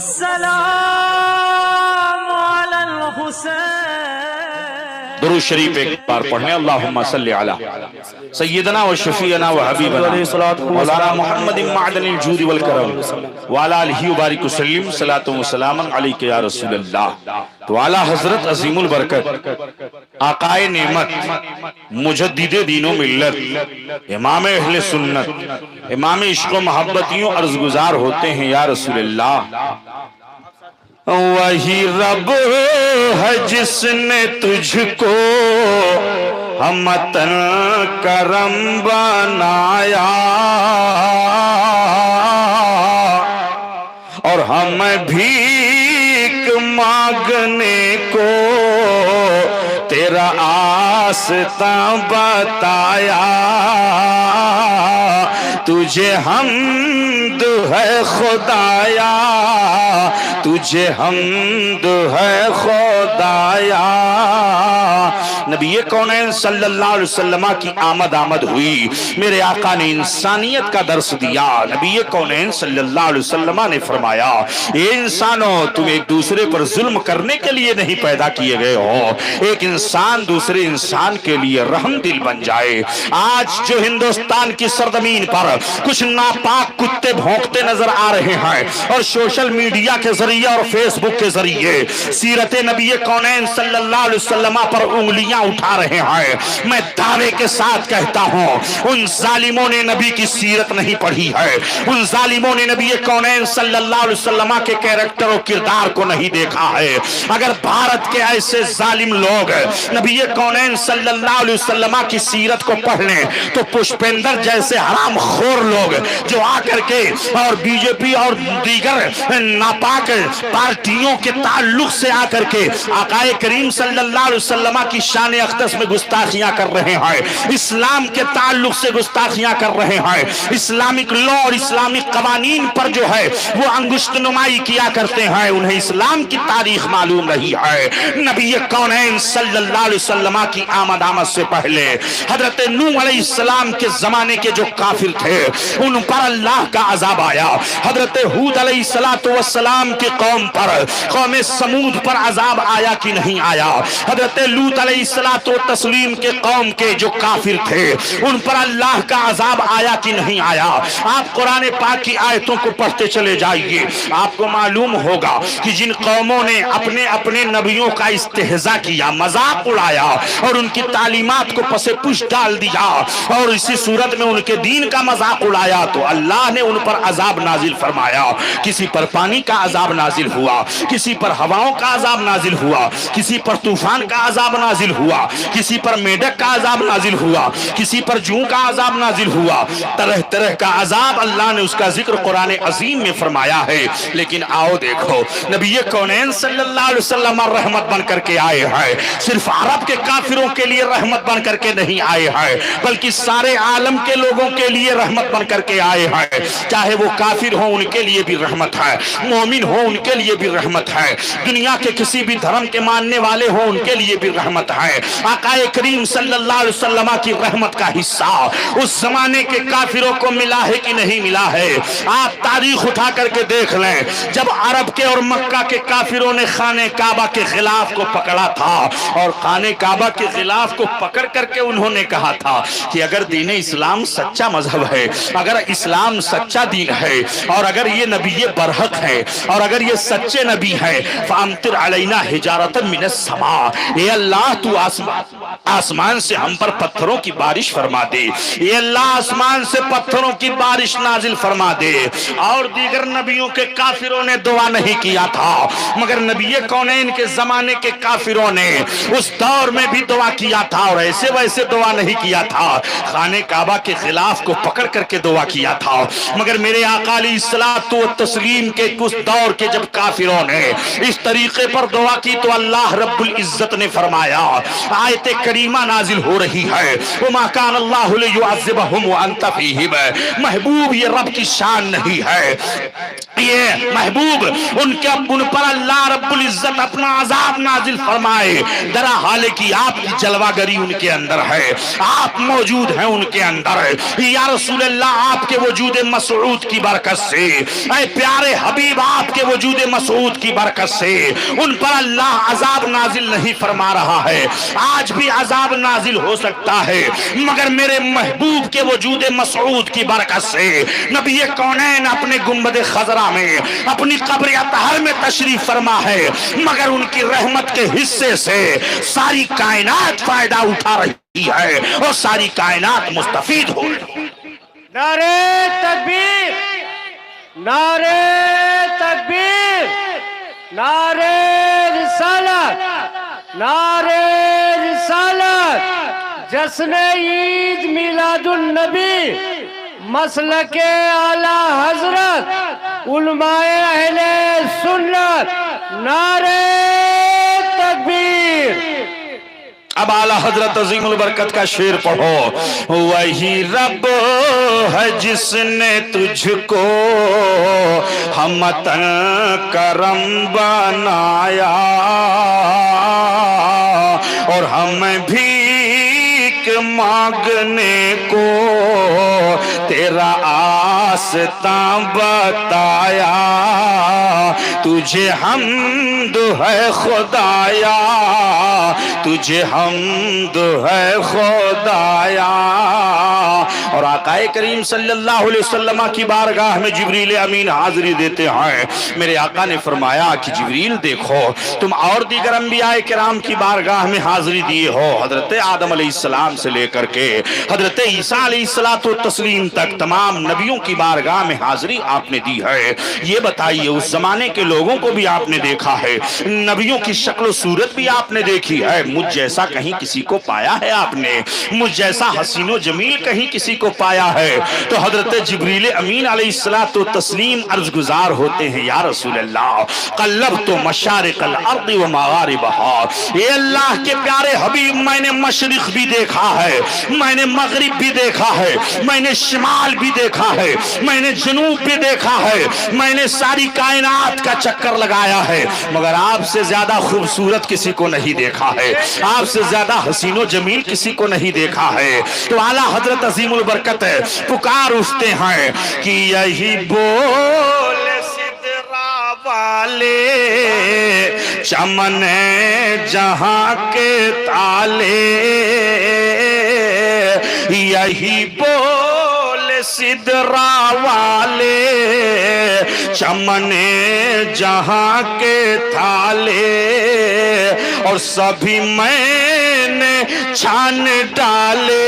सलाम अलल हुसैन। दुरूद शरीफ एक बार पढ़ने। अल्लाहुम्मा सल्ली अला सय्यदना व शफीअना व हबीबना मौलाना मुहम्मद मअदनिल जूद वल करम व अला आलिहि व बारिक वसल्लम सलातु व सलामन अलैका या रसूलल्लाह। तो आला हजरत अजीमुल बरकत आकाए नेमत मुजद्दिदे दीनो मिल्लत इमाम अहले सुन्नत इमाम इश्क व मोहब्बतियों अर्ज गुजार होते हैं या रसूलल्लाह। वही रब है जिसने तुझको हमतन करम बनाया और हम भीख मांगने को तेरा आस्ता बताया। तुझे हमद है खुदाया, तुझे हमद है खुदाया। नबी कौनैन सल्लल्लाहु अलैहि वसल्लम की आमद हुई। मेरे आका ने इंसानियत का दर्स दिया। नबी कौनैन सल्लल्लाहु अलैहि वसल्लम ने फरमाया, ये इंसानों तुम एक दूसरे पर जुल्म करने के लिए नहीं पैदा किए गए हो, एक इंसान दूसरे इंसान के लिए रहम दिल बन जाए। आज जो हिंदुस्तान की सरजमीन पर कुछ नापाक कुत्ते भौंकते नजर आ रहे हैं और सोशल मीडिया के जरिए और फेसबुक के जरिए सीरत नबी कौनैन सल्लल्लाहु अलैहि वसल्लम पर उंगलियां उठा रहे हैं, मैं दावे के साथ कहता हूं उन जालिमों ने नबी की सीरत नहीं पढ़ी है, उन जालिमों ने नबी कौनैन सल्लल्लाहु अलैहि वसल्लम के कैरेक्टर और किरदार को नहीं देखा है। अगर भारत के ऐसे जालिम लोग नबी कौनैन सल्लल्लाहु अलैहि वसल्लम की सीरत को पढ़ लें तो पुष्पेंद्र जैसे हराम खोर लोग जो आकर के और बीजेपी और दीगर नापाक पार्टियों के ताल्लुक से आकर के आकाए करीम सल्लल्लाहु अलैहि वसल्लम की शान अक़दस में गुस्ताखियां कर रहे हैं, इस्लाम के ताल्लुक से गुस्ताखियां कर रहे हैं, इस्लामिक लॉ और इस्लामिक कवानीन पर जो है वो अंगुष्ठ नुमाई किया करते हैं, उन्हें इस्लाम की तारीख मालूम नहीं है। नबी कौनैन सल्लल्लाहु अलैहि वसल्लम की आमद से पहले हजरत नूह अलैहिस्सलाम के जमाने के जो काफिर थे उन पर अल्लाह का अजाब आया। हजरत हूद अलैहिस्सलाम की कौम पर कौम समूद पर अजाब आया कि नहीं आया। हजरत लूत अलैहिस्सलाम के कौम के जो काफिर थे उन पर अल्लाह का अजाब आया कि नहीं आया। आप कुरान पाक की आयतों को पढ़ते चले जाइए, आपको मालूम होगा कि जिन कौमों ने अपने अपने नबियों का इस्तेहजा किया, मजाक उड़ाया और उनकी तालीमात को पसे पुश डाल दिया और इसी सूरत में उनके दीन का मजाक उड़ाया, तो अल्लाह ने उन पर अजाब नाजिल फरमाया। किसी पर पानी का अजाब नाजिल हुआ, किसी पर हवाओं का अजाब नाजिल हुआ, किसी पर तूफान का अजाब नाजिल हुआ, किसी पर मेढक का अजाब नाजिल हुआ, किसी पर जूं का अजाब नाजिल हुआ। तरह तरह का अजाब अल्लाह ने उसका जिक्र कुरान अजीम में फरमाया है। लेकिन आओ देखो, नबी कौनैन सल्लल्लाहु अलैहि वसल्लम रहमत बन करके आए हैं। सिर्फ अरब के काफिरों के लिए रहमत बन करके नहीं आए हैं, बल्कि सारे आलम के लोगों के लिए रहमत बन करके आए हैं। चाहे वो काफिर हो उनके लिए भी रहमत है, मोमिन हो उनके लिए भी रहमत है, दुनिया के किसी भी धर्म के मानने वाले हो उनके लिए भी रहमत है। आकाए करीम सल्लल्लाहु अलैहि वसल्लम की रहमत का हिस्सा उस जमाने के काफिरों को मिला है कि नहीं मिला है। आप तारीख उठा करके देख लें, जब अरब के और मक्का के काफिरों ने खाने काबा के खिलाफ को पकड़ा था और खाने काबा के खिलाफ को पकड़ करके उन्होंने कहा था कि अगर दीन इस्लाम सच्चा मजहब है, अगर इस्लाम सच्चा दीन है और अगर ये नबी बरहक है और अगर ये सच्चे नबी है, फामतिर अलैना हिजारतन मिनस समा, ये अल्लाह तू आसमान से हम पर पत्थरों की बारिश फरमा दे, ये अल्लाह आसमान से पत्थरों की बारिश नाजिल फरमा दे। और दीगर नबियों के काफिरों ने दुआ नहीं किया था, मगर नबी कौनैन के जमाने के काफिरों ने उस दौर में भी दुआ किया था और ऐसे वैसे दुआ नहीं किया था, खाने काबा के खिलाफ को पकड़ करके दुआ किया था। मगर मेरे आका अलैहिस्सलातु व तस्लीम के कुछ दौर के जब काफिरों ने इस तरीके पर दुआ की तो अल्लाह रब्बुल इज्जत ने फरमाया, आयत करीमा नाजिल हो रही है, वमा कान अल्लाहु लियुअज़्ज़िबहुम व अंत फीहिम। महबूब ये रब की शान नहीं है, ये महबूब उन पर अल्लाह रब्बुल इज्जत अपना अजाब नाजिल फरमाए, दरा हाल की आपकी जलवागरी उनके अंदर है, आप मौजूद हैं उनके अंदर। या रसूल अल्लाह, आपके वजूद मसऊद की बरकत से, ऐ प्यारे हबीब, आपके वजूद मसूद की बरकत से उन पर अल्लाह अजाब नाजिल नहीं फरमा रहा है। आज भी अजाब नाजिल हो सकता है, मगर मेरे महबूब के वजूद मसूद की बरकत से नबी कौनैन अपने गुंबद खजरा में अपनी कब्र अतहर में तशरीफ फरमा है, मगर उनकी रहमत के हिस्से से सारी कायनात फायदा उठा रही है और सारी कायनात मुस्तफीद हो रही है। नारे तकबीर, नारे तकबीर, नारे रिसालत, नारे रिसालत, जश्न ईद मिलादुन नबी, मसलके आला हजरत, उलमाए अहले सुन्नत, नारे तकबीर। अब आला हजरत अजीमुल बरकत का शेर पढ़ो। वही रब है जिसने तुझको हमतन करम बनाया और हम भीख मांगने को तेरा आस्ता बताया। तुझे हम्द है खुदाया, तुझे हम्द है खुदाया। और आकाए करीम सल्लल्लाहु अलैहि वसल्लम की बारगाह में जिब्रील अमीन हाजिरी देते हैं। मेरे आका ने फरमाया कि जिब्रील देखो, तुम और दीगर अंबियाए किराम की बारगाह में हाजिरी दिए हो। हजरत आदम अलैहिस्सलाम से लेकर के हजरत ईसा अलैहिस्सलातु तस्लीम तक तमाम नबियों की बारगाह में हाजिरी आपने दी है। ये बताइए, उस जमाने के लोगों को भी आपने देखा है, नबियों की शक्ल सूरत भी आपने देखी है। मुझ जैसा कहीं किसी को पाया है आपने? मुझ जैसा हसीनो जमील कहीं किसी को पाया है? तो हजरत जिब्रील अमीन अलैहिस्सलातु तस्लीम अर्ज गुजार होते हैं, या रसूल अल्लाह कल्लब तो मशारिकल अर्द व मगारिबहा। ये अल्लाह के प्यारे हबीब, मैंने मशरिक भी देखा है, मैंने मगरिब भी देखा है, मैंने शिमाल भी देखा है, मैंने जनूब भी देखा है, मैंने सारी कायनात का चक्कर लगाया है, मगर आपसे ज्यादा खूबसूरत किसी को नहीं देखा है, आपसे ज्यादा हसीनो जमील किसी को नहीं देखा है। तो आला हजरत अजीमुल बरकत पुकार उठते हैं कि यही बोल सिदरा वाले चमन जहां के ताले, यही बोल सिदरा वाले चमने जहां के थाले, और सभी मैंने छान डाले,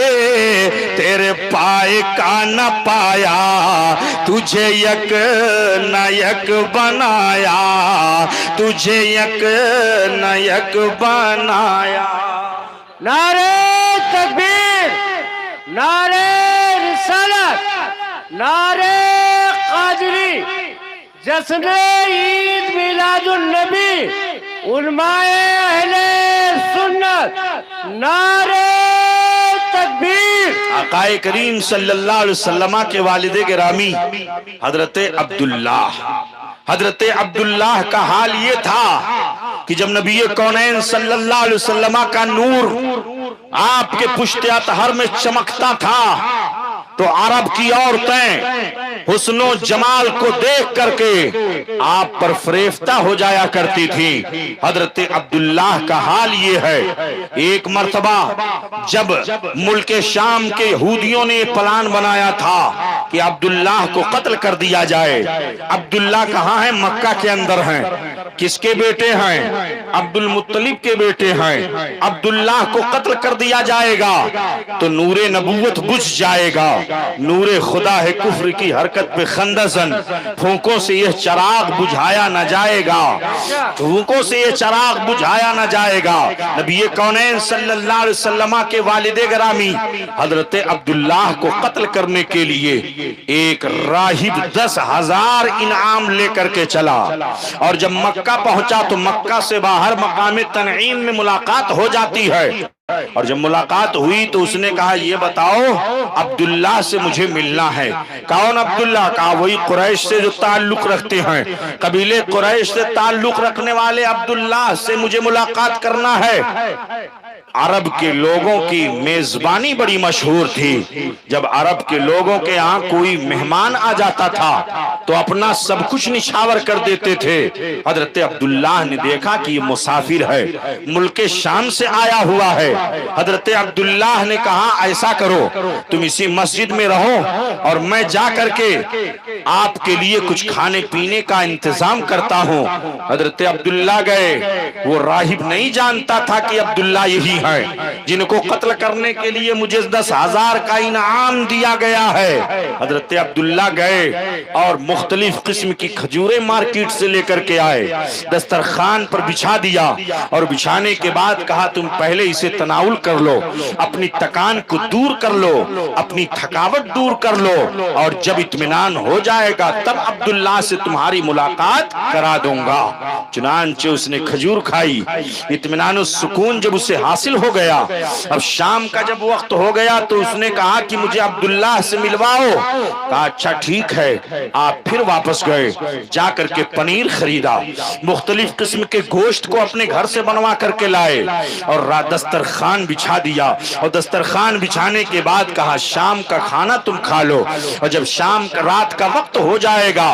तेरे पाए का न पाया, तुझे यक न यक बनाया, तुझे यक न यक बनाया। नारे तकबीर, नारे रिसालत, नारे कादरी, जश्न ईद मिलादुन नबी, उलमाए अहले सुन्नत, नारे तकबीर। आकाए करीम सल्लल्लाहु अलैहि वसल्लम के वालिदे गिरामी हजरत अब्दुल्लाह का हाल ये था कि जब नबी कौनैन सल्लल्लाहु अलैहि वसल्लम का नूर आपके पुश्ते अतहर में चमकता था, तो अरब की औरतें हुस्नो जमाल को देख करके आप पर फरेफ्ता हो जाया करती थी। हजरत अब्दुल्लाह का हाल ये है, एक मर्तबा जब मुल्क शाम के यहूदियों ने प्लान बनाया था कि अब्दुल्लाह को कत्ल कर दिया जाए। अब्दुल्लाह कहाँ है? मक्का के अंदर हैं। किसके बेटे हैं? अब्दुल मुत्तलिब के बेटे हैं। अब्दुल्लाह को कत्ल कर दिया जाएगा तो नूरे नबूवत बुझ जाएगा, नूरे खुदा है कुफ्र की हरकत पे खंदसन, फूंकों से यह चिराग बुझाया न जाएगा, फूंकों से यह चिराग बुझाया न जाएगा। नबी कौनैन सल्लल्लाहु अलैहि वसल्लम के वालिदे गिरामी हजरत अब्दुल्लाह को कत्ल करने के लिए एक राहिब 10,000 इनाम लेकर के चला, और जब मक्का पहुंचा तो मक्का से बाहर मकाम तनईम में मुलाकात हो जाती है। और जब मुलाकात हुई तो उसने कहा ये बताओ अब्दुल्लाह से मुझे मिलना है। कौन अब्दुल्लाह? कहा वही कुरैश से जो ताल्लुक रखते हैं, कबीले कुरैश से ताल्लुक रखने वाले अब्दुल्लाह से मुझे मुलाकात करना है। अरब के लोगों की मेजबानी बड़ी मशहूर थी। जब अरब के लोगों के यहाँ कोई मेहमान आ जाता था तो अपना सब कुछ निछावर कर देते थे। हजरत अब्दुल्लाह ने देखा कि ये मुसाफिर है, मुल्क शाम से आया हुआ है। हजरत अब्दुल्लाह ने कहा ऐसा करो तुम इसी मस्जिद में रहो और मैं जा करके आपके लिए कुछ खाने पीने का इंतजाम करता हूँ। हजरत अब्दुल्लाह गए। वो राहिब नहीं जानता था कि अब्दुल्लाह यही है जिनको कत्ल करने के लिए मुझे 10,000 का इनाम दिया गया है। हजरत अब्दुल्लाह गए और मुख्तलिफ किस्म की खजूरें मार्केट से लेकर के आए, दस्तरखान पर बिछा दिया और बिछाने के बाद कहा तुम पहले इसे तनाउल कर लो, अपनी थकान को दूर कर लो, अपनी थकावट दूर कर लो और जब इत्मीनान हो जाएगा तब अब्दुल्लाह से तुम्हारी मुलाकात करा दूंगा। चुनांचे उसने खजूर खाई। इत्मीनान सुकून जब उसे हासिल हो गया, अब शाम का जब वक्त हो गया तो उसने कहा कि मुझे अब्दुल्लाह से मिलवाओ। कहा अच्छा ठीक है। आप फिर वापस गए, जाकर के पनीर खरीदा, मुख्तलिफ किस्म के गोश्त को अपने घर से बनवा करके लाए और दस्तरखान बिछा दिया। और दस्तरखान बिछाने के बाद कहा शाम का खाना तुम खा लो और जब शाम का रात का वक्त हो जाएगा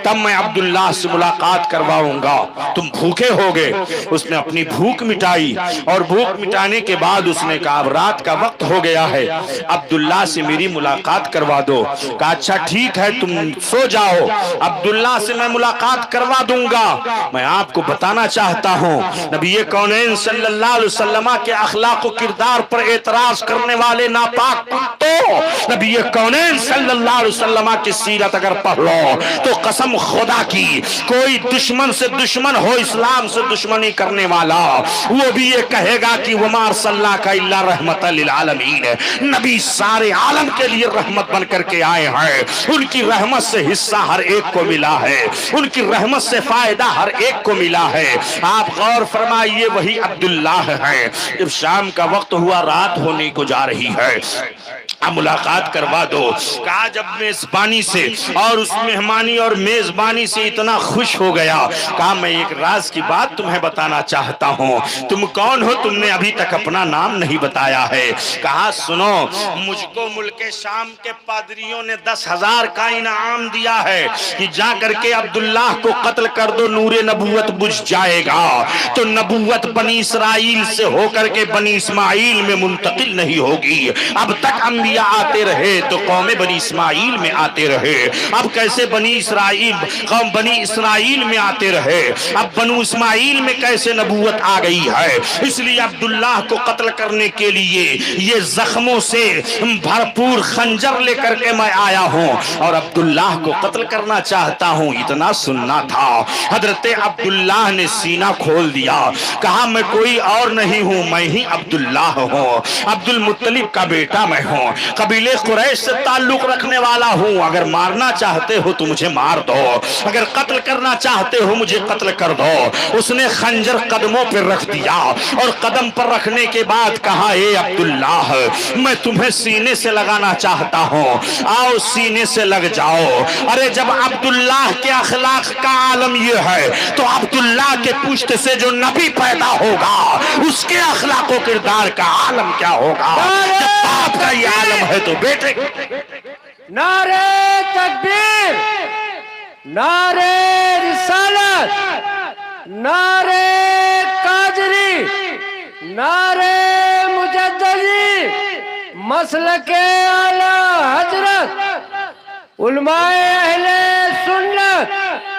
तब मैं अब्दुल्लाह से मुलाकात करवाऊंगा, तुम भूखे होगे। उसने अपनी भूख मिटाई और भूख मिटाने के बाद उसने कहा अब रात का वक्त हो गया है, अब्दुल्लाह से मेरी मुलाकात करवा दो। कहा अच्छा ठीक है तुम सो जाओ, अब्दुल्लाह से मैं मुलाकात करवा दूंगा। मैं आपको बताना चाहता हूँ नबी कौनैन सल्लल्लाहु अलैहि वसल्लम के अखलाक और किरदार पर एतराज करने वाले नापाक कुत्तों, नबी कौनैन सल्लल्लाहु अलैहि वसल्लम की सीरत अगर पढ़ लो तो कसम खुदा की कोई दुश्मन से दुश्मन हो, इस्लाम से दुश्मनी करने वाला, वो भी ये कहेगा कि वमार सल्ला का इल्ला रहमतल लिल आलमीन, नबी सारे आलम के लिए रहमत बन करके आए हैं। उनकी रहमत से हिस्सा हर एक को मिला है, उनकी रहमत से फायदा हर एक को मिला है। आप गौर फरमाइए वही अब्दुल्लाह है। जब शाम का वक्त हुआ, रात होने को जा रही है, अब मुलाकात करवा दो। कहा जब मेजबानी से और उस मेहमानी और मेजबानी से इतना खुश हो गया, कहा मैं एक राज की बात तुम्हें बताना चाहता हूँ। तुम कौन हो? तुमने अभी तक अपना नाम नहीं बताया है। कहा सुनो, मुझको मुल्क शाम के पादरियों ने 10,000 का इनाम दिया है कि जा करके अब्दुल्लाह को कत्ल कर दो, नूरे नबूवत बुझ जाएगा। तो नबूवत बनी इसराइल से होकर के बनी इस्माइल में मुंतकिल नहीं होगी। अब तक अंबिया आते रहे तो कौमे बनी इस्माइल में आते रहे, अब कैसे बनी इसराइल कौम बनी इसराइल में आते रहे, अब बनु इस्माइल में कैसे नबूवत आ गई है। इसलिए अब्दुल्लाह को कत्ल करने के लिए ये जख्मों से भरपूर खंजर लेकर के मैं आया हूं और अब्दुल्लाह को कत्ल करना चाहता हूं। इतना सुनना था। हजरत अब्दुल्लाह ने सीना खोल दिया, कहा मैं कोई और नहीं हूं, मैं ही अब्दुल्लाह हूं, अब्दुल मुत्तलिब का बेटा मैं हूं, कबीले कुरैश से ताल्लुक रखने वाला हूं। अगर मारना चाहते हो तो मुझे मार दो, अगर कत्ल करना चाहते हो मुझे कत्ल कर दो। उसने खंजर कदमों पर रख दिया और कदम पर रखने के बाद कहा ए अब्दुल्लाह, मैं तुम्हें सीने से लगाना चाहता हूं, आओ सीने से लग जाओ। अरे जब अब्दुल्लाह के अखलाक का आलम यह है तो अब्दुल्लाह के पुश्त से जो नबी पैदा होगा उसके अखलाक और किरदार का आलम क्या होगा। जब बाप का ये आलम है तो बेटे। नारे तकबीर, नारे रिसालत, नारे कादरी, नारे मुजद्ददी, मसलके आला हजरत, उलमाए अहले सुन्नत।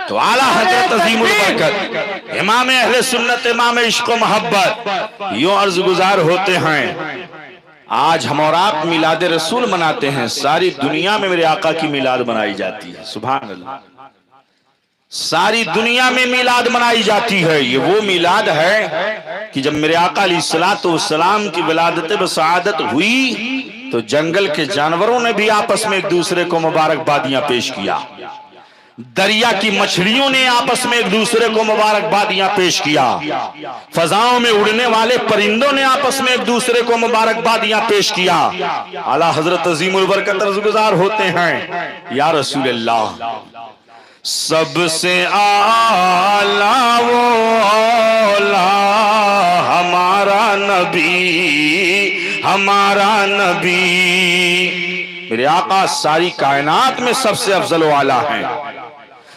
तो आला हजरत अजीमुल बरकत इमाम अहले सुन्नत, इमाम इश्क व मोहब्बत यूं अर्ज गुजार होते हैं। आज हम और आप मिलाद रसूल मनाते हैं, सारी दुनिया में मेरे आका की मिलाद मनाई जाती है। सुभान अल्लाह, सारी दुनिया में मिलाद मनाई जाती है। ये वो मिलाद है कि जब मेरे आका अलैहिस्सलातु वस्सलाम की विलादत बसआदत हुई तो जंगल के जानवरों ने भी आपस में एक दूसरे को मुबारकबादियां पेश किया। दरिया की मछलियों ने आपस में एक दूसरे को मुबारकबादियां पेश किया, फजाओं में उड़ने वाले परिंदों ने आपस में एक दूसरे को मुबारकबादियां पेश किया। आला हजरत अजीमुल बरकत अर्ज़गुज़ार होते हैं, या रसूल अल्लाह, सबसे आला वो औला हमारा नबी, हमारा नबी। मेरे आका सारी कायनात में सबसे अफजल वाला है,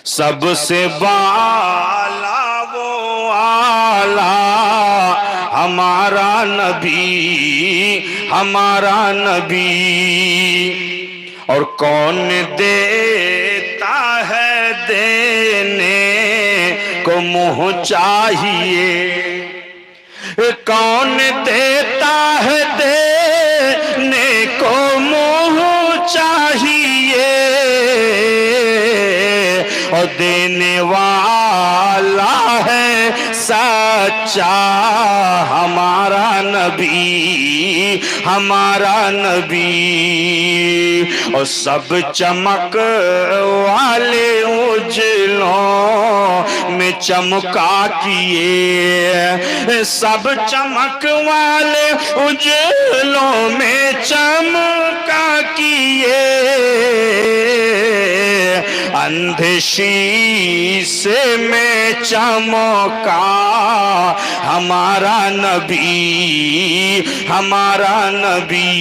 सबसे बाला वो आला हमारा नबी, हमारा नबी। और कौन देता है देने को मुँह चाहिए, कौन देता है देने को मुँह चाहिए, और देने वाला है सच्चा हमारा नबी, हमारा नबी। और सब चमक वाले उजलों में चमका किए, सब चमक वाले उजलों में चमका किए, अंधे शीशे में चमका हमारा नबी, हमारा नबी।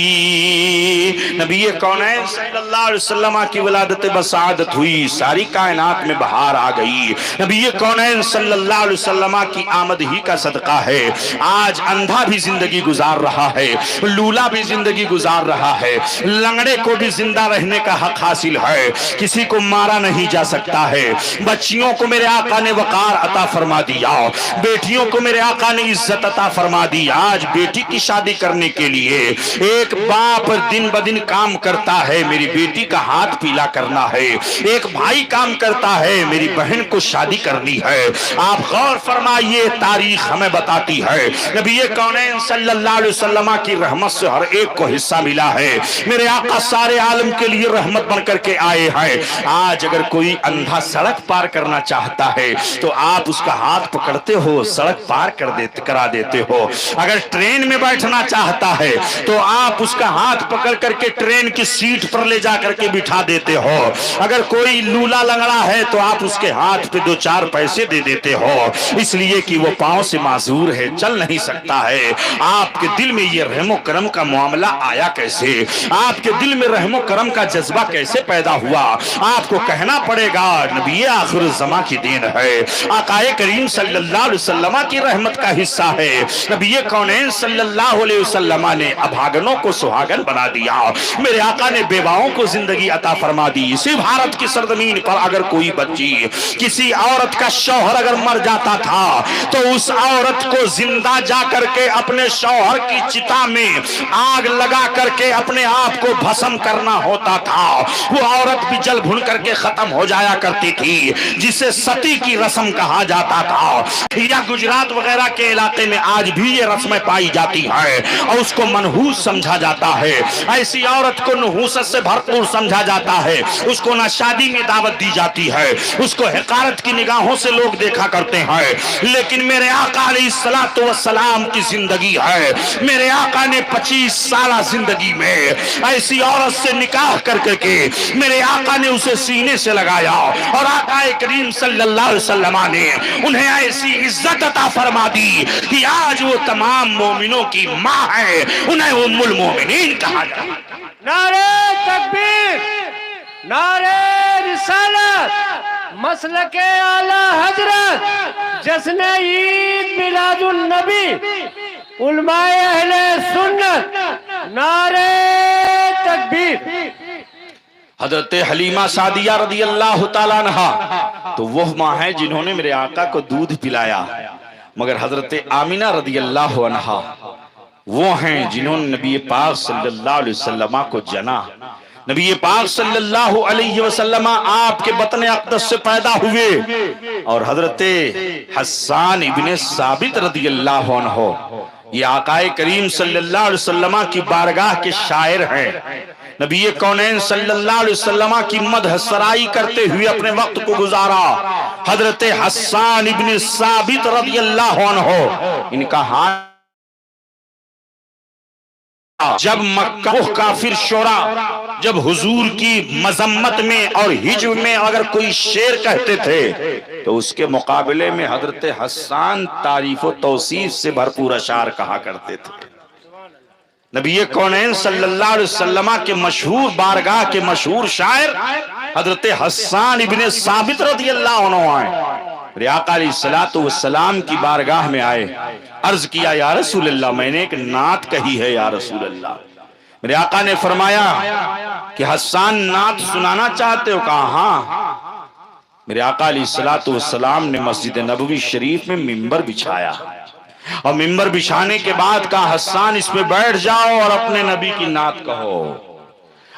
नबी कौनैन सल्लल्लाहु अलैहि वसल्लम की विलादत बसादत हुई, सारी कायनात में बहार आ गई। नबी कौनैन सल्लल्लाहु अलैहि वसल्लम की आमद ही का सदका है आज अंधा भी जिंदगी गुजार रहा है, लूला भी जिंदगी गुजार रहा है, लंगड़े को भी जिंदा रहने का हक हासिल है, किसी को मारा नहीं जा सकता है। बच्चियों को मेरे आका ने वकार अता फरमा दिया, बेटियों को मेरे आका ने इज्जत अता फरमा दी। आज बेटी की शादी करने के लिए एक बाप दिन ब दिन काम करता है, मेरी बेटी का हाथ पीला करना है, एक भाई काम करता है, मेरी बहन को शादी करनी है। आप गौर फरमाइए, तारीख हमें बताती है नबी कौनैन सल्लल्लाहु अलैहि वसल्लम की रहमत से हर एक को हिस्सा मिला है। मेरे आका सारे आलम के लिए रहमत बन करके आए हैं। आज अगर कोई अंधा सड़क पार करना चाहता है तो आप उसका हाथ पकड़ते हो, सड़क पार करा देते हो। अगर ट्रेन में बैठना चाहता है तो आप उसका हाथ पकड़ करके ट्रेन की सीट पर ले जा करके बिठा देते हो। अगर कोई लूला लंगड़ा है तो आप उसके हाथ पे 2-4 पैसे दे देते हो, इसलिए कि वो पांव से माजूर है, चल नहीं सकता है। आपके दिल में ये रहमो करम का मामला आया कैसे? आपके दिल में रहमो करम का जज्बा कैसे पैदा हुआ? आपको कहना पड़ेगा नबी आखिर ज़मा की देन है, आकाए करीम सल्लल्लाहु अलैहि वसल्लम की रहमत का हिस्सा है। नबी कौनैन सल्लल्लाहु अलैहि वसल्लम ने अभागनों को सुहागन बना दिया, मेरे आका ने बेवाओं को जिंदगी अता फरमा दी। इसी भारत की सरजमीन पर अगर कोई बच्ची, किसी औरत का शौहर अगर मर जाता था तो उस औरत को जिंदा जा करके अपने शौहर की चिता में आग लगा करके अपने आप को भस्म करना होता था। वो औरत भी जल भुन करके खत्म हो जाया करती थी, जिसे सती की रस्म कहा जाता था। या गुजरात वगैरह के इलाके में आज भी ये रस्में पाई जाती है और उसको मनहूस समझा जाता है। ऐसी औरत को नहूसत से भरपूर समझा जाता है, उसको ना शादी में दावत दी जाती है, उसको हिकारत की निगाहों से लोग देखा करते हैं। लेकिन मेरे आका अलैहिस्सलातु वस्सलाम की जिंदगी है, मेरे आका ने 25 साल जिंदगी में ऐसी औरत से निकाह करके के मेरे आका ने उसे सीने से लगाया और आका करीम सल्लल्लाहु अलैहि वसल्लम ने उन्हें ऐसी इज्जत अता फरमा दी कि आज वो तमाम मोमिनों की माँ है, उन्हें उम्मुल मोमिनीन कहा जाता है। नारे तकबीर, नारे रिसालत, मसलके आला हजरत, जश्न ईद मिलादुन नबी, उलमाए अहले सुन्नत, नारे तकबीर। हजरत हलीमा सादिया रदी अल्लाह ताला अन्हा तो वह माँ है जिन्होंने मेरे आका को दूध पिलाया, मगर हजरत आमिना रदी अल्लाह अन्हा वो हैं जिन्होंने नबी पाक सल्लल्लाहु अलैहि वसल्लम को जना। नबी पाक सल्लल्लाहु अलैहि वसल्लम आपके बतन अक़दस से पैदा हुए और हजरत हस्सान इब्ने साबित रदी अल्लाह अन्हु ये आकाए करीम सल्लल्लाहु अलैहि वसल्लम की बारगाह के शायर हैं। नबी कौनैन सल्लल्लाहु अलैहि वसल्लम की मदह सराई करते हुए अपने वक्त को गुजारा। हजरत हस्सान इब्न साबित रज़ियल्लाहु अन्हु, इनका हाथ जब मक्का काफिर शोरा जब हुजूर की मजम्मत में और हिज्व में अगर कोई शेर कहते थे तो उसके मुकाबले में हजरत हस्सान तारीफ व तौसीफ से भरपूर अशार कहा करते थे। नबी कौनैन सल्लल्लाहु अलैहि वसल्लम के मशहूर बारगाह के मशहूर शायर हजरत हस्सान इब्न साबित रज़ियल्लाहु अन्हु आए, मेरे आका अलैहिस्सलातु वस्सलाम की बारगाह में आए। अर्ज किया, या रसूल अल्लाह, मैंने एक नात कही है या रसूल अल्लाह। मेरे आका ने फरमाया कि हस्सान नात सुनाना चाहते हो? कहा हाँ। मेरे आका अलैहिस्सलातु वस्सलाम ने मस्जिद नबवी शरीफ में मिंबर बिछाया और मिंबर बिछाने के बाद कहा, हस्सान इस पे बैठ जाओ और अपने नबी की नात कहो,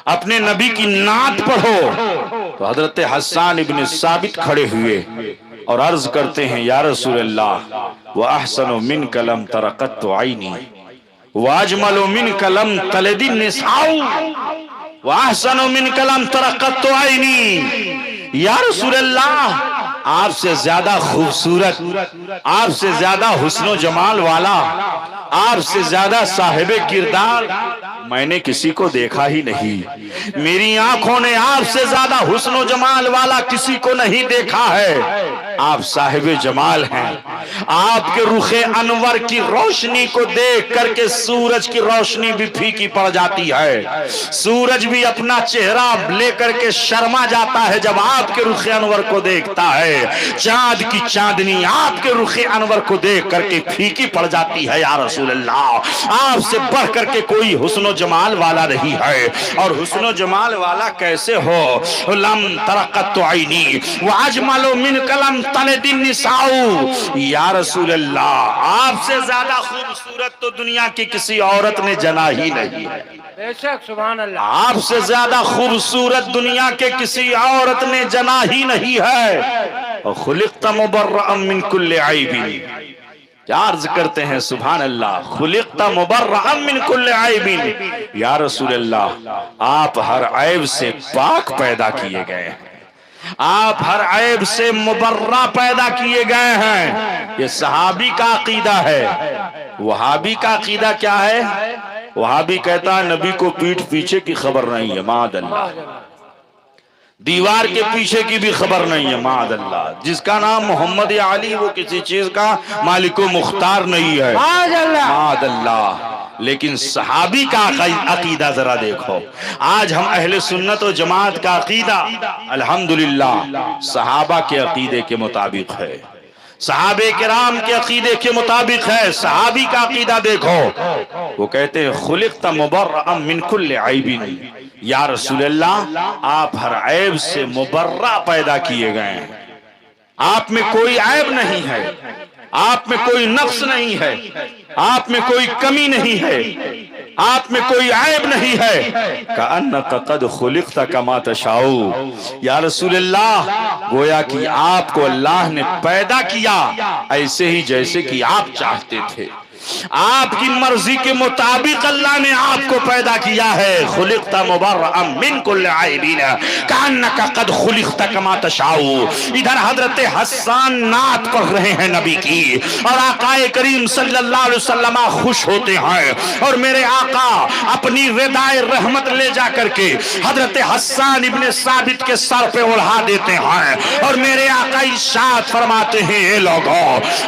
अपने नबी की नात पढ़ो। तो हजरत हस्सान इब्न साबित खड़े हुए और अर्ज करते हैं, या रसूल अल्लाह, व अहसनु मिन कलम तरकत आईनी व अजमलु मिन कलम तलदिन निसाउ व अहसनु मिन कलम तरकत आईनी। या रसूल अल्लाह, आपसे ज्यादा खूबसूरत, आपसे ज्यादा हुस्नो जमाल वाला, आपसे ज्यादा साहिबे किरदार मैंने किसी को देखा ही नहीं। मेरी आंखों ने आपसे ज्यादा हुस्नो जमाल वाला किसी को नहीं देखा है। आप साहिबे जमाल हैं। आपके रुखे अनवर की रोशनी को देख करके सूरज की रोशनी भी फीकी पड़ जाती है। सूरज भी अपना चेहरा लेकर के शर्मा जाता है जब आपके रुखे अनवर को देखता है। चांद की चांदनी आपके रुखे अनवर को देख करके फीकी पड़ जाती है। या रसूल अल्लाह, आपसे बढ़ करके कोई हुस्नो जमाल वाला नहीं है। और हुस्नो जमाल वाला कैसे हो? लम तरकत आईनी व अजमलु मिन कलम तलदिन निसाउ। या रसूल अल्लाह, आपसे ज्यादा खूबसूरत तो दुनिया की किसी औरत ने जना ही नहीं है। बेशक, सुभान अल्लाह। आपसे ज्यादा खूबसूरत दुनिया के किसी औरत ने जना ही नहीं है। और खुलिक़्त मुबर्रअम मिन कुल्लि ऐबिन, क्या अर्ज करते हैं, सुभान अल्लाह, खुलिक़्त मुबर्रअम मिन कुल्लि ऐबिन। या रसूल अल्लाह, आप हर ऐब से पाक पैदा किए गए हैं, आप हर ऐब से मुबर्रा पैदा किए गए हैं। ये सहाबी का अकीदा है। वहाबी का अकीदा क्या है? वहाबी कहता है नबी को पीठ पीछे की खबर नहीं है, माअल्लाह, दीवार के पीछे की भी खबर नहीं है, माअल्लाह। जिसका नाम मोहम्मद या अली, वो किसी चीज का मालिको मुख्तार नहीं है, माअल्लाह। लेकिन सहाबी का अकीदा जरा देखो। आज हम अहले सुन्नत और जमात का अकीदा अल्हम्दुलिल्लाह सहाबा के अकीदे के मुताबिक है, सहाबे किराम के अकीदे के मुताबिक है। सहाबी का अकीदा देखो, वो कहते हैं खुलिक़्त मुबर्रअम मिन कुल्लि ऐबिन। या रसूल अल्लाह, आप हर ऐब से मुबर्रा पैदा किए गए हैं। आप में कोई ऐब नहीं है, आप में कोई नक्स नहीं है, आप में कोई कमी नहीं है, आप में कोई ऐब नहीं है। कअन्नका क़द खुलिक़्त कमा तशाऊ। या रसूल अल्लाह, गोया कि आपको अल्लाह ने पैदा किया ऐसे ही जैसे कि आप चाहते थे। आपकी मर्जी के मुताबिक अल्लाह ने आपको पैदा किया है। खुलिक़्त मुबर्रअम मिन कुल्लि ऐबिन कअन्नका क़द खुलिक़्त कमा तशाऊ। इधर हजरत हस्सान नात पढ़ रहे हैं नबी की, और आकाए करीम सल्लल्लाहु अलैहि वसल्लम खुश होते हैं। और मेरे आका अपनी रिदाए रहमत ले जा करके हजरत हस्सान इब्न साबित के सर पे ओढ़ा देते हैं। और मेरे आका इरशाद फरमाते हैं, ये लोगों,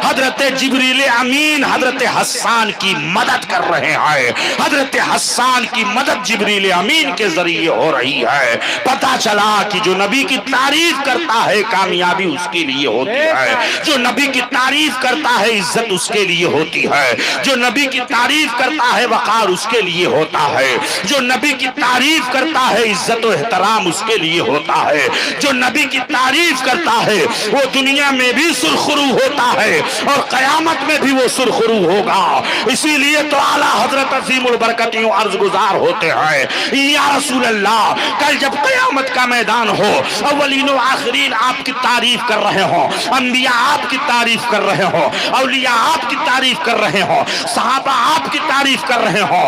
हजरत जिब्रील अमीन हजरत हस्सान की मदद कर रहे हैं। हजरत हस्सान की मदद जिब्रील अमीन के जरिए हो रही है। पता चला कि जो नबी की तारीफ करता है कामयाबी उसके लिए होती है, जो नबी की तारीफ करता है इज्जत उसके लिए होती है, जो नबी की तारीफ करता है वकार उसके लिए होता है, जो नबी की तारीफ करता है इज्जत और एहतराम उसके लिए होता है, जो नबी की तारीफ करता है वो दुनिया में भी सुरखरू होता है और कयामत में भी वो सुरखरू होगा। होगा। इसीलिए तो आला हजरत अजीमुल बरकत यूं अर्ज गुजार होते हैं, या रसूल अल्लाह, कल जब क़यामत का मैदान हो, अव्वलीन व आखिरीन आपकी तारीफ कर रहे हो, अंबिया आपकी तारीफ कर रहे हो, औलिया आपकी तारीफ कर रहे हो, सहाबा आपकी तारीफ कर रहे हो,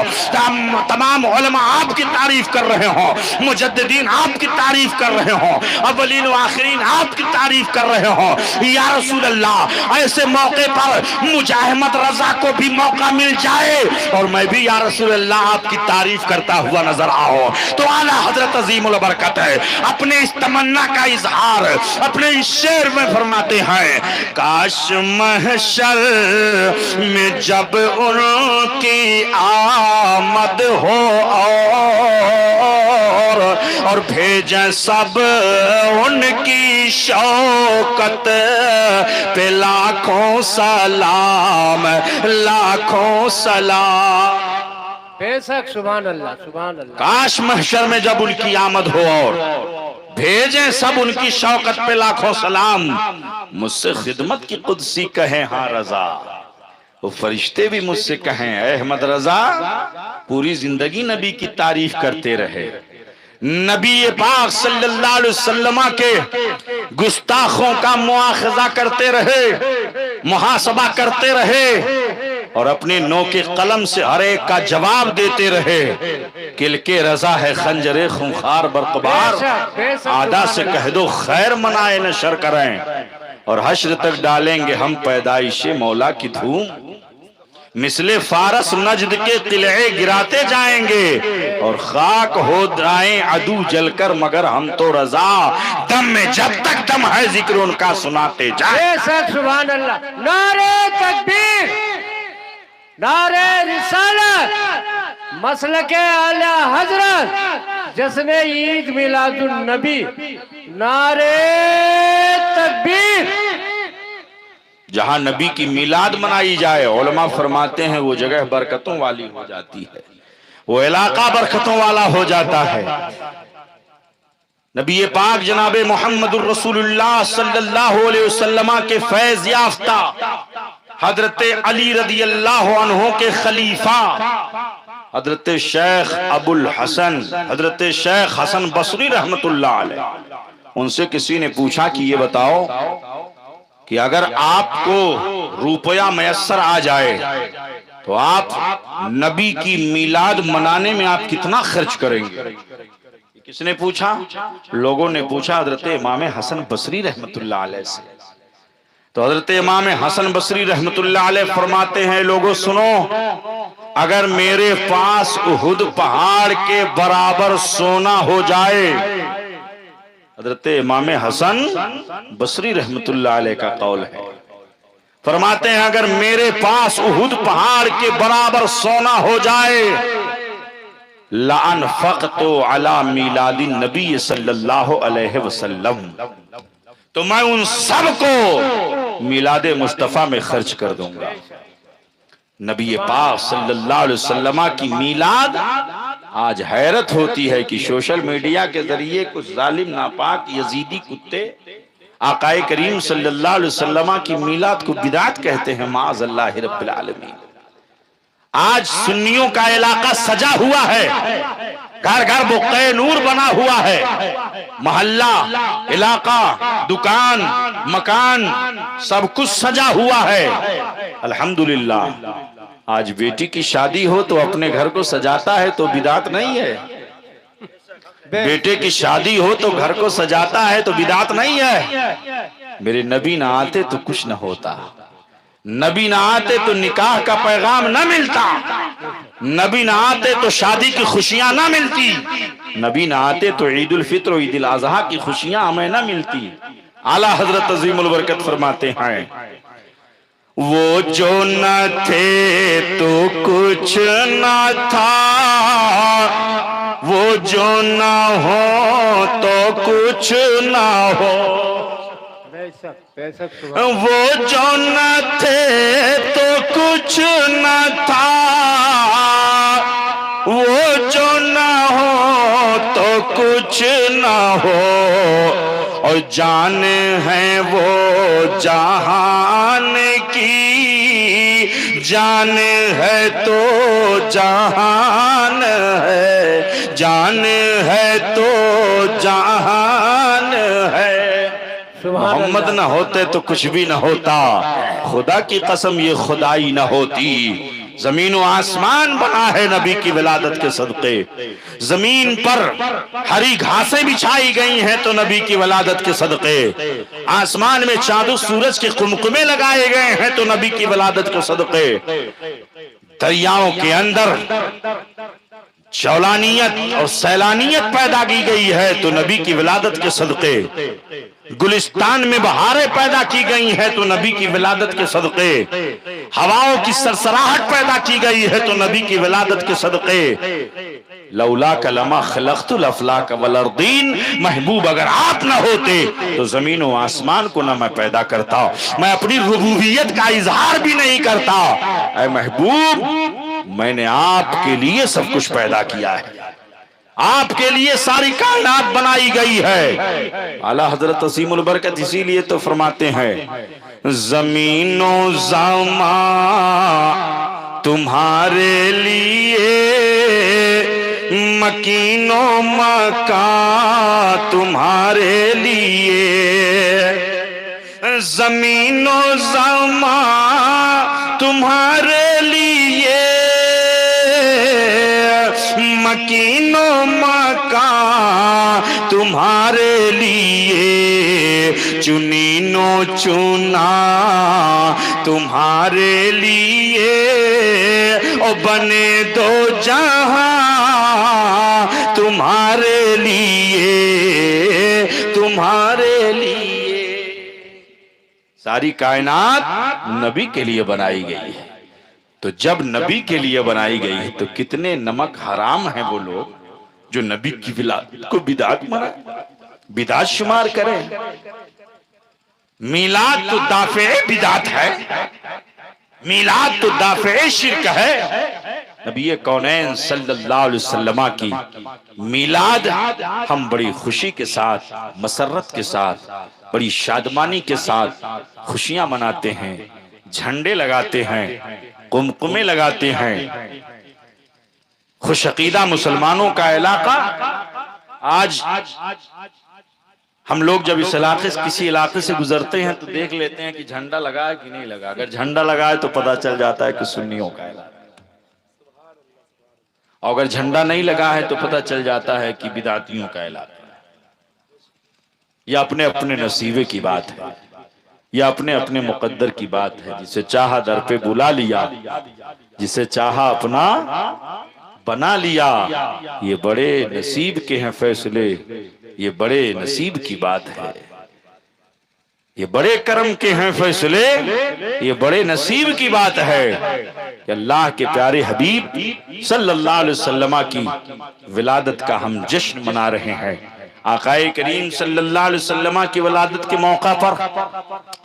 तमाम उलमा आपकी तारीफ कर रहे हो, मुजद्दिदीन आपकी तारीफ कर रहे हो, अव्वलीन व आखिरीन आपकी तारीफ कर रहे हो। या रसूल अल्लाह, ऐसे मौके पर मुझे अहमद रजा को भी मौका मिल जाए और मैं भी या रसूल अल्लाह आपकी तारीफ करता हुआ नजर आओ, तो आला हजरत अजीमुल बरकत है अपने इस तमन्ना का इजहार अपने इस शेर में फरमाते हैं, काश महशर में जब उनकी आमद हो और भेजें सब उनकी शौकत पे लाखों सलाम, लाखों सलाम। बेशक, सुभान अल्लाह, सुभान अल्लाह। काश महशर में जब उनकी आमद हो और भेजें सब उनकी शौकत पे लाखों सलाम, मुझसे खिदमत की कुदसी कहें हाँ रजा, वो फरिश्ते भी मुझसे कहें अहमद रजा पूरी जिंदगी नबी की तारीफ करते रहे, नबी पाक सल्लल्लाहु अलैहि वसल्लम के गुस्ताखों का मुआखजा करते रहे, मुहासबा करते रहे और अपने नो के कलम से हर एक का जवाब देते रहे। किल के रजा है खंजरे खूंखार बरकबार, आदा से कह दो खैर मनाए न शर करें, और हश्र तक डालेंगे हम पैदाइशे मौला की धूम, मिसले फारस नजद के किले गिराते जाएंगे और खाक हो जाए अदू जलकर, मगर हम तो रजा दम में जब तक दम है जिक्र उनका सुनाते जाए। सुभान अल्लाह। नारे तकबीर, नारे रिसालत, मसलके आला हजरत, जिसने ईद मिलादुन नबी, नारे तकबीर। जहां नबी की मिलाद मनाई जाए, उलमा फरमाते हैं वो जगह बरकतों वाली हो जाती है, वो इलाका बरकतों वाला हो जाता है। नबी पाक जनाब मोहम्मदुर रसूलुल्लाह सल्लल्लाहु अलैहि वसल्लम के फैज याफ्ता हजरत अली रदी अल्लाह अन्हु के खलीफा हजरत शेख अबुल हसन, हजरत शेख हसन बसरी रहमतुल्लाह अलैह, उनसे किसी ने पूछा कि ये बताओ कि अगर आपको रुपया मैसर आ जाए तो आप नबी की मिलाद मनाने में आप कितना खर्च करेंगे? किसने पूछा? लोगों ने पूछा हजरत इमाम हसन बसरी रहमतुल्लाह अलैह से। तो हजरत इमाम हसन बसरी रहमतुल्लाह अलैह फरमाते हैं, लोगों सुनो, अगर मेरे पास उहुद पहाड़ के बराबर सोना हो जाए, हजरत इमाम हसन बसरी रहमतुल्लाह अलैह का कौल है, फरमाते हैं अगर मेरे पास उहुद पहाड़ के बराबर सोना हो जाए, लाअनफ़क़्तु अला मिलादी नबी सल्लल्लाहु अलैहि वसल्लम, तो मैं उन सब को मिलादे मुस्तफा में खर्च कर दूंगा। नबी पाक सल्लल्लाहु अलैहि वसल्लम की मिलाद, आज हैरत होती है कि सोशल मीडिया के जरिए कुछ जालिम नापाक यजीदी कुत्ते आकाए करीम सल्लल्लाहु अलैहि वसल्लम की मिलाद को बिदात कहते हैं। माअज़ल्लाहि रब्बिल आलमीन। आज सुन्नियों का इलाका सजा हुआ है, घर घर बुक़्क़े नूर बना हुआ है, मोहल्ला, इलाका, दुकान, मकान सब कुछ सजा हुआ है। अल्हम्दुलिल्लाह, आज बेटी की शादी हो तो अपने घर को सजाता है तो बिदात नहीं है, बेटे की शादी हो तो घर को सजाता है तो बिदात नहीं है। मेरे नबी ना आते तो कुछ न होता, नबी ना आते तो निकाह का पैगाम न मिलता, नबी ना आते तो शादी की खुशियां न मिलती, नबी ना आते तो ईद उल फित्र ईद उल अज़हा की खुशियां हमें न मिलती। आला हजरत अज़ीमुल बरकत फरमाते हैं, वो जो न थे तो कुछ न था, वो जो न हो तो कुछ न हो, वो जो न थे तो कुछ न था, वो जो न हो तो कुछ न हो, और जान है वो जहान की जान है तो जहान है, जान है तो जहान है। मोहम्मद ना होते तो कुछ भी ना होता, खुदा की कसम ये खुदाई ना होती। जमीन व आसमान बना है नबी की विलादत के सदके। जमीन पर हरी घासें बिछाई गई हैं तो नबी की विलादत के सदके। आसमान में चांद सूरज के कुमकुमे लगाए गए हैं तो नबी की विलादत के सदके। दरियाओं के अंदर चौलानियत और सैलानियत पैदा की गई है तो नबी की विलादत के सदके। गुलिस्तान में बहारें पैदा की गई है तो नबी की विलादत के सदके। हवाओं की सरसराहट पैदा की गई है तो नबी की विलादत के सदके। लौला कलमा खलक़तुल अफ़लाक वल अर्दीन, महबूब अगर आप ना होते तो जमीन व आसमान को ना मैं पैदा करता, मैं अपनी रुबूबियत का इजहार भी नहीं करता। ऐ महबूब, मैंने आपके लिए सब कुछ पैदा किया है, आपके लिए सारी कायनात बनाई गई है। आला हजरत असीमुल बरकत इसीलिए तो फरमाते हैं, जमीनो ज़मा तुम्हारे लिए, मकीनो मका तुम्हारे लिए। जमीनो ज़मा तुम्हारे लिए, मकीनो मका तुम्हारे लिए। चुनीनो चुना तुम्हारे लिए, और बने दो जहां तुम्हारे लिए, तुम्हारे लिए। सारी कायनात नबी के लिए बनाई गई है। तो जब नबी के लिए बनाई गई है तो कितने नमक हराम हैं वो लोग जो नबी की विलादत को बिदात माना, बिदात शुमार करें। मीलाद तो दाफे बिदात है, मीलाद तो दाफे शिर्क है। नबी कौनैन सल्लल्लाहु अलैहि वसल्लम की मीलाद हम बड़ी खुशी के साथ, मसरत के साथ, बड़ी शादमानी के साथ खुशियां मनाते हैं, झंडे लगाते हैं, कुमकुमे लगाते हैं। खुशअकीदा मुसलमानों का इलाका। आज हम लोग जब इस इलाके से किसी इलाके से गुजरते हैं तो देख लेते हैं कि झंडा लगा है कि नहीं लगा। अगर झंडा लगा है तो पता चल जाता है कि सुन्नियों का इलाका, और अगर झंडा नहीं लगा है तो पता चल जाता है कि बिदातियों का इलाका। यह अपने अपने नसीबे की बात है, यह अपने अपने मुकद्दर की बात है। जिसे चाहा दर पे बुला लिया, जिसे चाहा अपना बना लिया। ये बड़े नसीब के हैं फैसले, ये बड़े नसीब की बात है। ये बड़े करम के हैं फैसले, ये बड़े नसीब की बात है कि अल्लाह के प्यारे हबीब सल्लल्लाहु अलैहि वसल्लम की विलादत का हम जश्न मना रहे हैं। आकाए करीम सल्लल्लाहु अलैहि वसल्लम की विलादत के मौका पर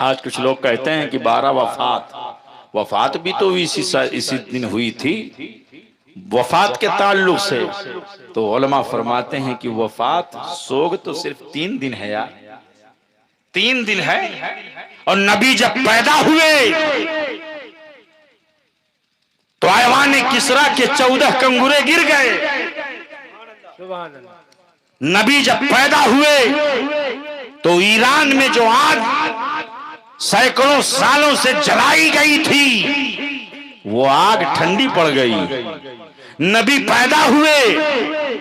आज कुछ लोग कहते हैं कि 12 वफात भी तो इसी दिन हुई थी। वफात के ताल्लुक से तो उलमा फरमाते हैं कि वफात सोग तो सिर्फ 3 दिन है यार, 3 दिन है। और नबी जब पैदा हुए तो ऐवान किसरा के 14 कंगुरे गिर गए। नबी जब पैदा हुए तो ईरान में जो आग सैकड़ों सालों से जलाई गई थी वो आग ठंडी पड़ गई। नबी पैदा हुए,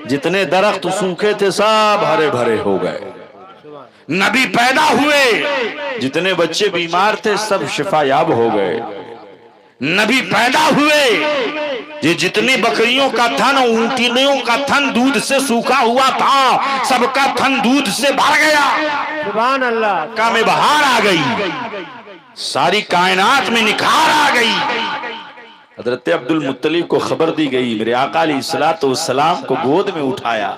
जितने दरख्त सूखे थे सब हरे भरे हो गए। नबी पैदा हुए, जितने बच्चे बीमार थे सब शिफायाब हो गए। नबी पैदा हुए, ये जितनी बकरियों का थन, ऊंटियों का थन दूध से सूखा हुआ था, सबका थन दूध से भर गया। सुभान अल्लाह, का में बहार आ गई, सारी कायनात में निखार आ गई। हजरत अब्दुल मुत्तलिब को खबर दी गई, मेरे आका अलैहिस्सलातु वस्सलाम को गोद में उठाया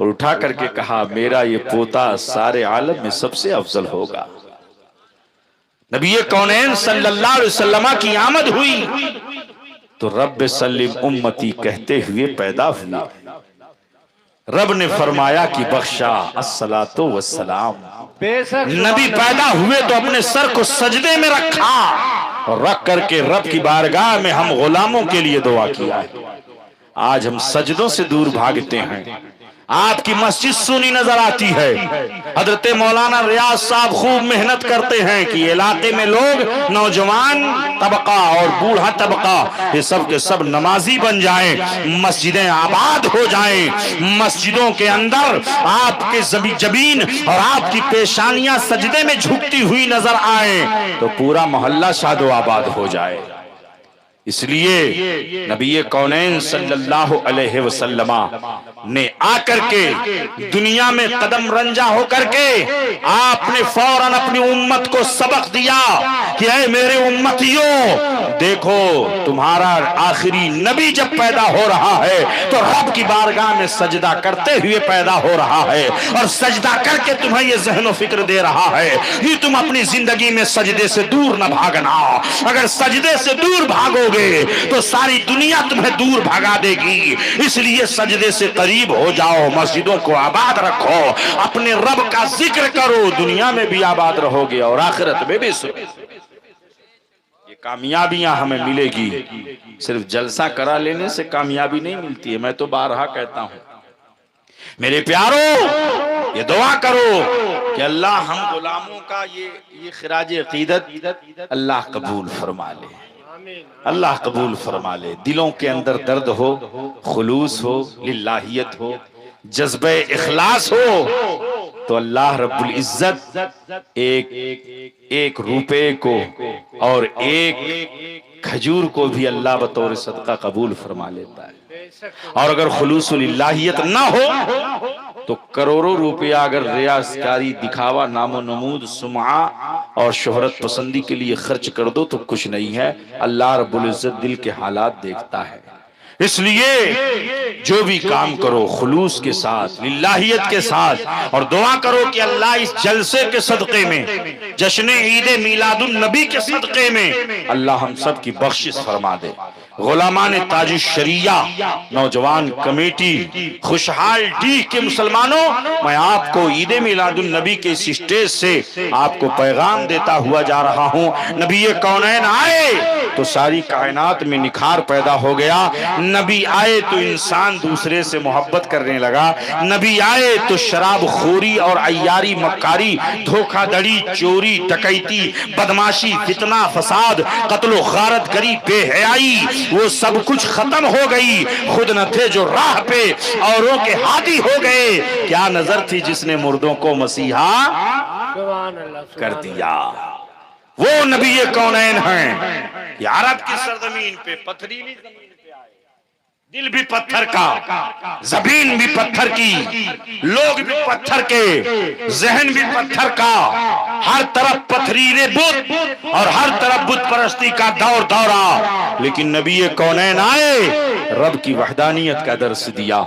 और उठा करके कहा, मेरा ये पोता सारे आलम में सबसे अफजल होगा। नबी कौनैन सल्लल्लाहु अलैहि वसल्लम की आमद हुई तो रब सल्लिम उम्मती कहते हुए पैदा हुआ। रब ने फरमाया कि बख्शा अस्सलातु वस्सलाम। बेशक नबी पैदा हुए तो अपने सर को सजदे में रखा और रख करके रब की बारगाह में हम गुलामों के लिए दुआ किया है। आज हम सजदों से दूर भागते हैं। आपकी मस्जिद सुनी नजर आती है। हजरत मौलाना रियाज साहब खूब मेहनत करते हैं कि इलाके में लोग, नौजवान तबका और बूढ़ा तबका, ये सब के सब नमाजी बन जाएं, मस्जिदें आबाद हो जाएं, मस्जिदों के अंदर आपके जबीन और आपकी पेशानियां सजदे में झुकती हुई नजर आए तो पूरा मोहल्ला शादो आबाद हो जाए। इसलिए नबी कौनैन सल्लल्लाहु अलैहि वसल्लम ने आकर के दुनिया में कदम रंजा होकर के आपने फौरन अपनी उम्मत को सबक दिया कि ऐ मेरे उम्मतियों, देखो तुम्हारा आखिरी नबी जब पैदा हो रहा है तो रब की बारगाह में सजदा करते हुए पैदा हो रहा है और सजदा करके तुम्हें यह ज़हन फिक्र दे रहा है कि तुम अपनी जिंदगी में सजदे से दूर न भागना। अगर सजदे से दूर भागो तो सारी दुनिया तुम्हें दूर भगा देगी। इसलिए सजदे से करीब हो जाओ, मस्जिदों को आबाद रखो, अपने रब का जिक्र करो, दुनिया में भी आबाद रहोगे और आखिरत में भी। ये कामयाबियां हमें मिलेगी, सिर्फ जलसा करा लेने से कामयाबी नहीं मिलती है। मैं तो बारहा कहता हूं मेरे प्यारों, ये दुआ करो कि अल्लाह हम गुलामों का ये खिराज अकीदत अल्लाह कबूल फरमा ले, अल्लाह कबूल फरमा ले। दिलों के अंदर दर्द हो, खुलूस हो, लिल्लाहियत हो, जज्बे इखलास हो तो अल्लाह रब्बुल इज्जत एक रुपए को और एक खजूर को भी अल्लाह बतौर सदका कबूल फरमा लेता है। और अगर खुलूसुल इल्लाहियत ना हो तो करोड़ों रुपया अगर रियासकारी, दिखावा, नामो नमूद, सुमा और शोहरत पसंदी के लिए खर्च कर दो तो कुछ नहीं है। अल्लाह रब्बुल इज्जत दिल के हालात देखता है। इसलिए जो भी काम करो खुलूस के साथ, लिल्लाहियत के साथ, और दुआ करो कि अल्लाह इस जलसे के सदक़े में, जश्न ईद मीलादुन नबी के सदक़े में अल्लाह हम सब की बख्शिश फरमा दे। गुलामान ताज शरिया नौजवान कमेटी खुशहाल डी के मुसलमानों, मैं आपको ईद मिलादुन नबी के इस स्टेज से आपको पैगाम देता हुआ जा रहा हूं। नबी कौनैन आए तो सारी कायनात में निखार पैदा हो गया। नबी आए तो इंसान दूसरे से मोहब्बत करने लगा। नबी आए तो शराब खोरी और अय्यारी, मक्कारी, धोखाधड़ी, चोरी, डकैती, बदमाशी, फितना, फसाद, कत्लो गारत गरी, बेहयाई, वो सब कुछ खत्म हो गई। खुद न थे जो राह पे औरों के हादी हो गए। क्या नजर थी जिसने मुर्दों को मसीहा कर दिया। वो नबी कौनैन हैं कि अरब की सरजमीन पे, पथरीली जमीन पे आए, दिल भी पत्थर का, जमीन भी पत्थर की, लोग भी पत्थर के, जहन भी पत्थर का, हर तरफ पथरीले बुत और हर तरफ बुत परस्ती का दौर दौरा। लेकिन नबी कौनैन आए, रब की वहदानियत का दर्स दिया।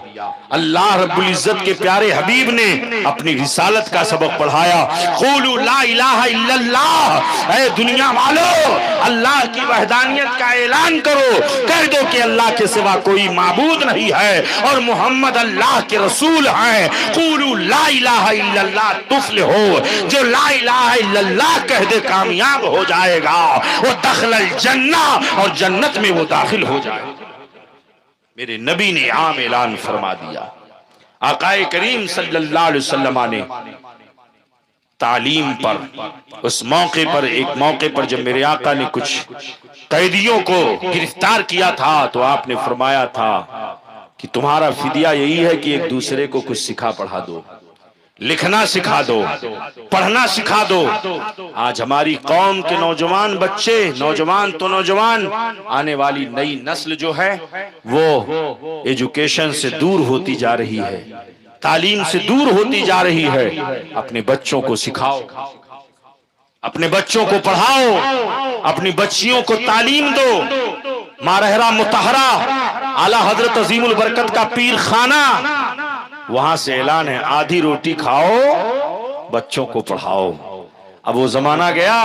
अल्लाह रब्बुल इज्जत के प्यारे हबीब ने अपनी रिसालत का सबक पढ़ाया। क़ूलू ला इलाहा इल्लल्लाह, ऐ दुनिया वालों अल्लाह की वहदानियत का ऐलान करो, कह दो कि अल्लाह के सिवा कोई माबूद नहीं है और मोहम्मद अल्लाह के रसूल हैं। क़ूलू ला इलाहा इल्लल्लाह तुफ्लिहू, जो ला इलाहा इल्लल्लाह कह दे कामयाब हो जाएगा। वो दखलल जन्नह, और जन्नत में वो दाखिल हो जाएगा। मेरे नबी ने आम ऐलान फरमा दिया। आकाए करीम सल्लल्लाहु अलैहि वसल्लम ने तालीम पर, उस मौके पर, एक मौके पर जब मेरे आका ने कुछ कैदियों को गिरफ्तार किया था तो आपने फरमाया था कि तुम्हारा फिदिया यही है कि एक दूसरे को कुछ सिखा पढ़ा दो, लिखना सिखा दो, पढ़ना सिखा दो। आज हमारी कौम के नौजवान बच्चे, नौजवान तो नौजवान, आने वाली नई नस्ल जो है वो एजुकेशन से दूर होती जा रही है, तालीम से दूर होती जा रही है। अपने बच्चों को सिखाओ, अपने बच्चों को पढ़ाओ, अपनी बच्चियों को तालीम दो। मारहरा मुतहरा आला हजरत अजीमुल बरकत का पीर खाना, वहां से ऐलान है आधी रोटी खाओ, बच्चों को पढ़ाओ। अब वो जमाना गया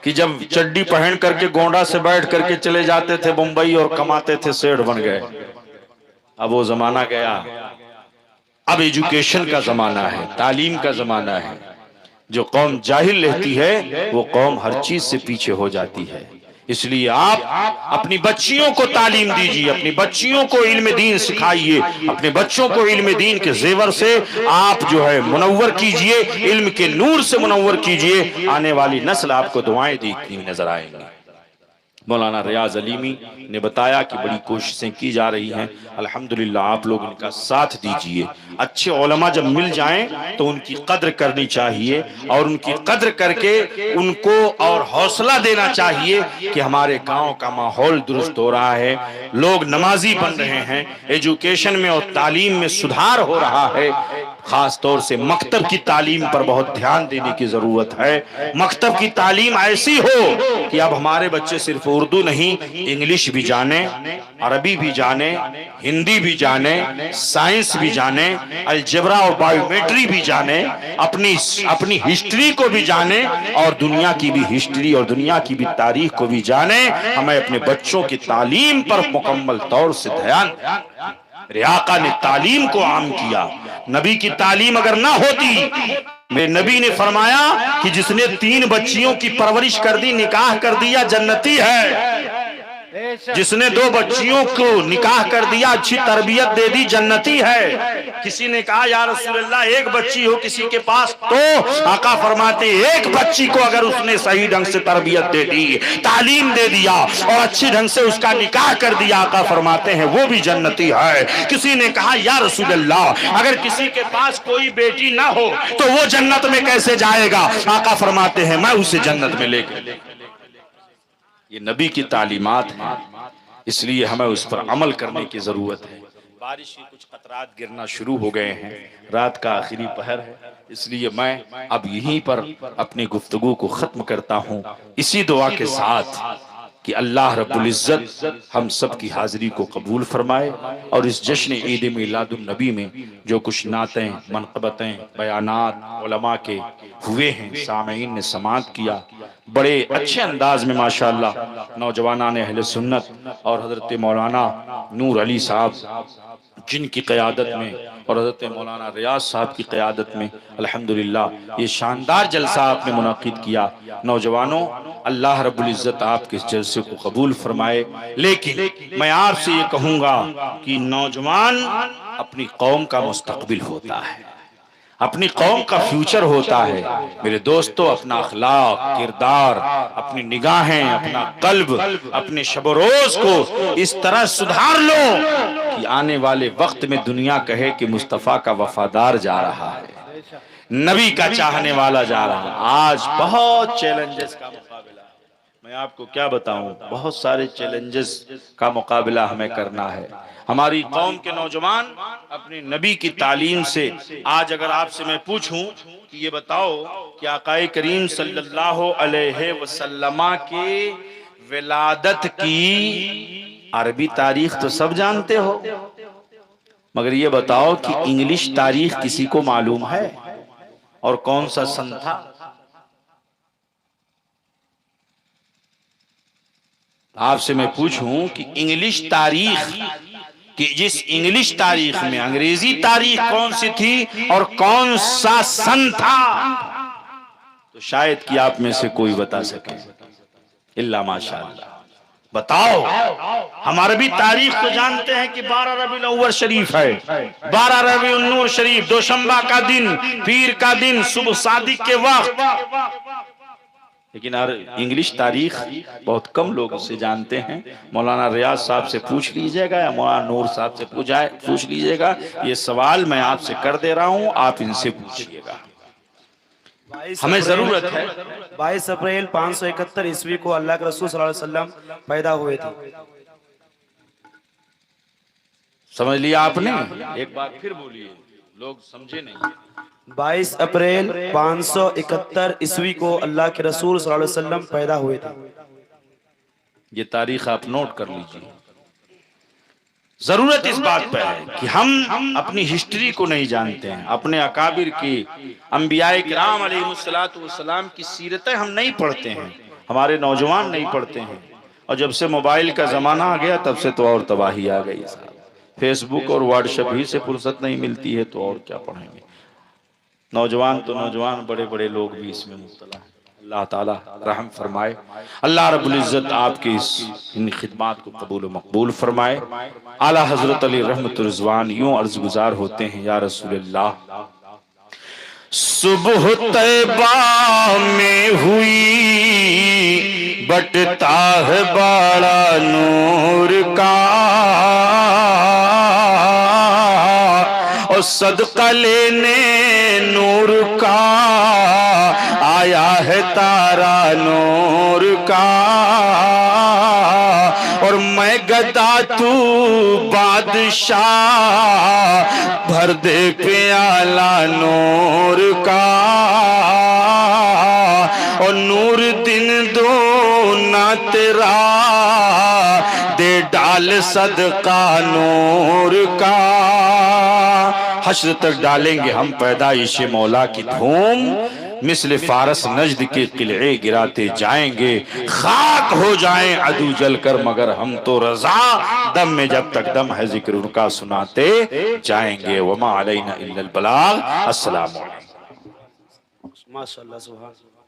कि जब चड्डी पहन करके गोंडा से बैठ करके चले जाते थे मुंबई और कमाते थे, सेठ बन गए। अब वो जमाना गया, अब एजुकेशन का जमाना है, तालीम का जमाना है। जो कौम जाहिल रहती है वो कौम हर चीज से पीछे हो जाती है। इसलिए आप अपनी बच्चियों को तालीम दीजिए, अपनी बच्चियों को इल्म दीन सिखाइए, अपने बच्चों को इल्म दीन के जेवर से आप जो है मुनव्वर कीजिए, इल्म के नूर से मुनव्वर कीजिए। आने वाली नस्ल आपको दुआएं देती हुई नजर आएंगी। मौलाना रियाज अलीमी ने बताया कि बड़ी कोशिशें की जा रही हैं। अल्हम्दुलिल्लाह आप लोग इनका साथ दीजिए। अच्छे उलमा जब मिल जाएं तो उनकी कद्र करनी चाहिए और उनकी कद्र करके उनको और हौसला देना चाहिए कि हमारे गांव का माहौल दुरुस्त हो रहा है, लोग नमाजी बन रहे हैं, एजुकेशन में और तालीम में सुधार हो रहा है। खास तौर से मकतब की तालीम पर बहुत ध्यान देने की जरूरत है। मकतब की तालीम ऐसी हो कि अब हमारे बच्चे सिर्फ उर्दू नहीं, इंग्लिश भी जाने, अरबी भी जाने, हिंदी भी जाने, साइंस भी जाने, अलजेब्रा और बायोमेट्री भी जाने, अपनी हिस्ट्री को भी जाने और दुनिया की भी हिस्ट्री और दुनिया की भी तारीख को भी जाने। हमें अपने बच्चों की तालीम पर मुकम्मल तौर से ध्यान। रियाका ने तालीम को आम किया। नबी की तालीम अगर ना होती, मेरे नबी ने फरमाया कि जिसने 3 बच्चियों की परवरिश कर दी, निकाह कर दिया, जन्नती है। जिसने 2 बच्चियों को निकाह कर दिया, अच्छी तरबियत दे दी, जन्नती है। किसी ने कहा या रसूलल्लाह 1 बच्ची हो किसी के पास, तो आका फरमाते 1 बच्ची को अगर उसने सही ढंग से तरबियत दे दी, तालीम दे दिया और अच्छी ढंग से उसका निकाह कर दिया, आका फरमाते हैं वो भी जन्नती है। किसी ने कहा या रसूलल्लाह अगर किसी के पास कोई बेटी ना हो तो वो जन्नत में कैसे जाएगा? आका फरमाते हैं मैं उसे जन्नत में लेकर। ये नबी की तालीमात है, इसलिए हमें उस पर अमल करने की जरूरत है। बारिश के कुछ कतरात गिरना शुरू हो गए हैं, रात का आखिरी पहर है, इसलिए मैं अब यहीं पर अपनी गुफ्तगू को खत्म करता हूँ, इसी दुआ के साथ कि अल्लाह रब्बुल इज्जत हम सब की हाजिरी को कबूल फरमाए और इस जश्न ईद मिलादुन नबी में जो कुछ नातें, मनक़बतें, बयानात उलमा के हुए हैं, सामईन ने समाअत किया, बड़े अच्छे अंदाज में माशाअल्लाह नौजवानान अहले सुन्नत और हजरत मौलाना नूर अली साहब जिनकी क़यादत में और हज़रत मौलाना रियाज साहब की क़यादत में अल्हम्दुलिल्लाह ये शानदार जलसा आपने मुनाकिद किया। नौजवानों, अल्लाह रब्बुल इज़्ज़त आपके इस जलसे को कबूल फरमाए। लेकिन मैं आपसे ये कहूँगा कि नौजवान अपनी कौम का मुस्तक़बिल होता है, अपनी कौम का फ्यूचर होता है। मेरे दोस्तों, अपना अखलाक, किरदार, अपनी निगाहें, अपना कल्ब, अपने शब रोज को इस तरह सुधार लो कि आने वाले वक्त में दुनिया कहे कि मुस्तफ़ा का वफादार जा रहा है, नबी का चाहने वाला जा रहा है। आज बहुत चैलेंजेस का मुकाबला, मैं आपको क्या बताऊं, बहुत सारे चैलेंजेस का मुकाबला हमें करना है। हमारी कौम के नौजवान अपने नबी की तालीम से, आज अगर आपसे मैं पूछूं कि ये बताओ कि आकाए करीम सल्लल्लाहु अलैहि वसल्लम के विलादत की अरबी तारीख तो सब जानते हो, मगर ये बताओ कि इंग्लिश तारीख किसी को मालूम है? और कौन सा सन था? आपसे मैं पूछूं कि इंग्लिश तारीख कि जिस इंग्लिश तारीख में अंग्रेजी तारीख कौन सी थी और कौन सा सन था, तो शायद कि आप में से कोई बता सके। इल्ला माशाअल्लाह। बताओ, हम अरबी तारीख तो जानते हैं कि 12 रबीउल अव्वल शरीफ है, 12 रबीउल नूर शरीफ, दोशंबा का दिन, पीर का दिन, सुबह सादिक के वक्त। लेकिन इंग्लिश तारीख बहुत कम लोग उसे जानते हैं। मौलाना रियाज साहब से पूछ लीजिएगा या मौलाना नूर साहब से पूछ लीजिएगा। ये सवाल मैं आपसे कर दे रहा हूं, आप इनसे पूछिएगा, हमें जरूरत है। 22 अप्रैल 571 ईस्वी को अल्लाह के रसूल सल्लल्लाहु अलैहि वसल्लम पैदा हुए थे। समझ लिया आपने? एक बार फिर बोलिए, लोग समझे नहीं। 22 अप्रैल 571 ईस्वी को अल्लाह के रसूल सल्लल्लाहु अलैहि वसल्लम पैदा हुए थे। ये तारीख आप नोट कर लीजिए। जरूरत इस बात पर है कि हम अपनी हिस्ट्री को नहीं जानते हैं, अपने अकाबिर की, अंबियाए किराम अलैहिमुस्सलातु वस्सलाम की सीरतें हम नहीं पढ़ते हैं, हमारे नौजवान नहीं पढ़ते हैं। और जब से मोबाइल का जमाना आ गया तब से तो और तबाही आ गई। फेसबुक और व्हाट्सएप ही से फुर्सत नहीं मिलती है, तो और क्या पढ़ेंगे। नौजवान तो नौजवान, बड़े बड़े लोग भी इसमें मुब्तला हैं। अल्लाह ताला रहम फरमाए, अल्लाह रब्बुल इज्जत आपकी इन खिदमात को कबूल व मकबूल फरमाए। आला हजरत अली रहमतुर रिजवान यूं अर्ज गुजार होते हैं, या रसूलल्लाह, सुबह तैबा में हुई बटता है बड़ा नूर का, और सदका लेने नूर का आया है तारा नूर का, और मैं गदा तू बादशाह, भर दे प्याला नूर का, और नूर दिन दो ना तेरा, दे डाल सदका नूर का। हश्र तक डालेंगे हम पैदाइश मौला की धूम, मिस्ल फारस नजद के किले गिराते जाएंगे, खाक हो जाएं अदू जलकर मगर हम तो रजा, दम में जब तक दम है जिक्र उनका सुनाते जाएंगे। वमा अलैना इल्लल बलाग। अस्सलाम वालेकुम। माशाअल्लाह, सुभान अल्लाह।